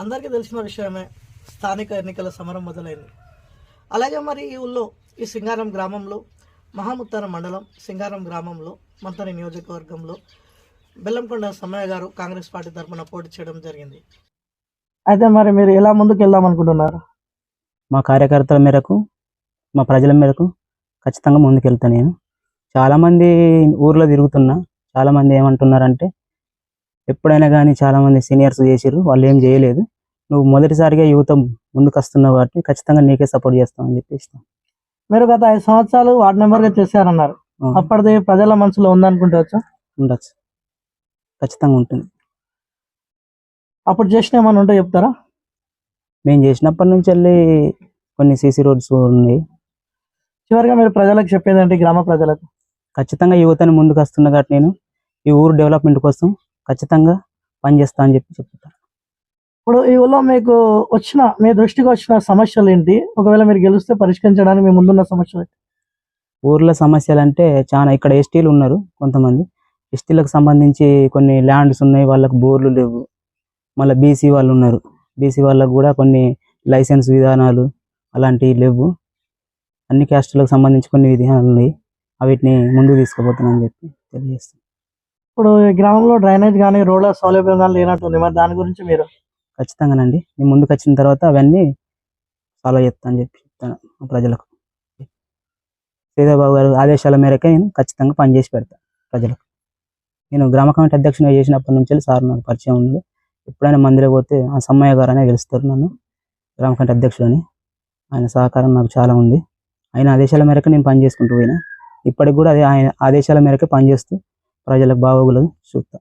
అందరికీ తెలిసిన విషయమే, స్థానిక ఎన్నికల సమరం మొదలైంది. అలాగే మరి ఈ ఊళ్ళో ఈ సింగారం గ్రామంలో మహాముత్తారం మండలం సింగారం గ్రామంలో మంతని నియోజకవర్గంలో బెల్లంకొండ సమ్మయ్య గారు కాంగ్రెస్ పార్టీ తరఫున పోటీ చేయడం జరిగింది. అయితే మరి మీరు ఎలా ముందుకు వెళ్దాం అనుకుంటున్నారు? మా కార్యకర్తల మేరకు, మా ప్రజల మేరకు ఖచ్చితంగా ముందుకెళ్తా నేను. చాలామంది ఊర్లో తిరుగుతున్నా, చాలామంది ఏమంటున్నారంటే ఎప్పుడైనా కానీ చాలామంది సీనియర్స్ చేసిర్రు, వాళ్ళు ఏం చేయలేదు. నువ్వు మొదటిసారిగా యువత ముందుకు వస్తున్నావు కాబట్టి ఖచ్చితంగా నీకే సపోర్ట్ చేస్తామని చెప్పేసి. మీరు గత 5 సంవత్సరాలు వార్డు మెంబర్గా చేశారన్నారు. అప్పటిది ప్రజల మనసులో ఉందనుకుంటవచ్చు. ఉండొచ్చు, ఖచ్చితంగా ఉంటుంది. అప్పుడు చేసిన ఏమన్నా ఉంటే చెప్తారా? మేము చేసినప్పటి నుంచి వెళ్ళి కొన్ని సీసీ రోడ్స్ ఉన్నాయి. చివరిగా మీరు ప్రజలకు చెప్పేది ఏంటి? గ్రామ ప్రజలకు ఖచ్చితంగా యువతని ముందుకు వస్తున్నా కాబట్టి నేను ఈ ఊరు డెవలప్మెంట్ కోసం ఖచ్చితంగా పనిచేస్తా అని చెప్పి చెప్తాను. ఇప్పుడు ఈ ఊళ్ళో మీకు మీ దృష్టికి వచ్చిన సమస్యలు ఏంటి? ఒకవేళ మీరు గెలిస్తే పరిష్కరించడానికి మీ ముందున్న సమస్యలు ఏంటి? ఊర్లో సమస్యలు అంటే చాలా, ఇక్కడ ఎస్టీలు ఉన్నారు కొంతమంది. ఎస్టీలకు సంబంధించి కొన్ని ల్యాండ్స్ ఉన్నాయి, వాళ్ళకు బోర్లు లేవు. మళ్ళీ బీసీ వాళ్ళు ఉన్నారు, బీసీ వాళ్ళకు కూడా కొన్ని లైసెన్స్ విధానాలు అలాంటివి లేవు. అన్ని క్యాస్టులకు సంబంధించి కొన్ని విధానాలు ఉన్నాయి, వీటిని ముందుకు తీసుకుపోతానని చెప్పి తెలియజేస్తాను. ఇప్పుడు ఈ గ్రామంలో డ్రైనేజ్ కానీ రోడ్ల సౌలభ్యం కానీ లేనట్టుంది, మరి దాని గురించి మీరు? ఖచ్చితంగానండి, నేను ముందుకు వచ్చిన తర్వాత అవన్నీ ఫాలో చేస్తా అని చెప్పి చెప్తాను మా ప్రజలకు. శ్రీధర్బాబు గారు ఆదేశాల మేరకే నేను ఖచ్చితంగా పనిచేసి పెడతాను ప్రజలకు. నేను గ్రామ కమిటీ అధ్యక్షునిగా చేసినప్పటి నుంచి సార్ నాకు పరిచయం ఉంది. ఎప్పుడైనా మందిరం పోతే ఆ సమ్మయ్య గారు అనే గెలుస్తారు నన్ను గ్రామ కమిటీ అధ్యక్షుడని. ఆయన సహకారం నాకు చాలా ఉంది. ఆయన ఆదేశాల మేరకు నేను పని చేసుకుంటూ పోయినా, ఇప్పటికి కూడా అదే ఆయన ఆదేశాల మేరకే పనిచేస్తూ ప్రజలకు బాగోగులు చూస్తా.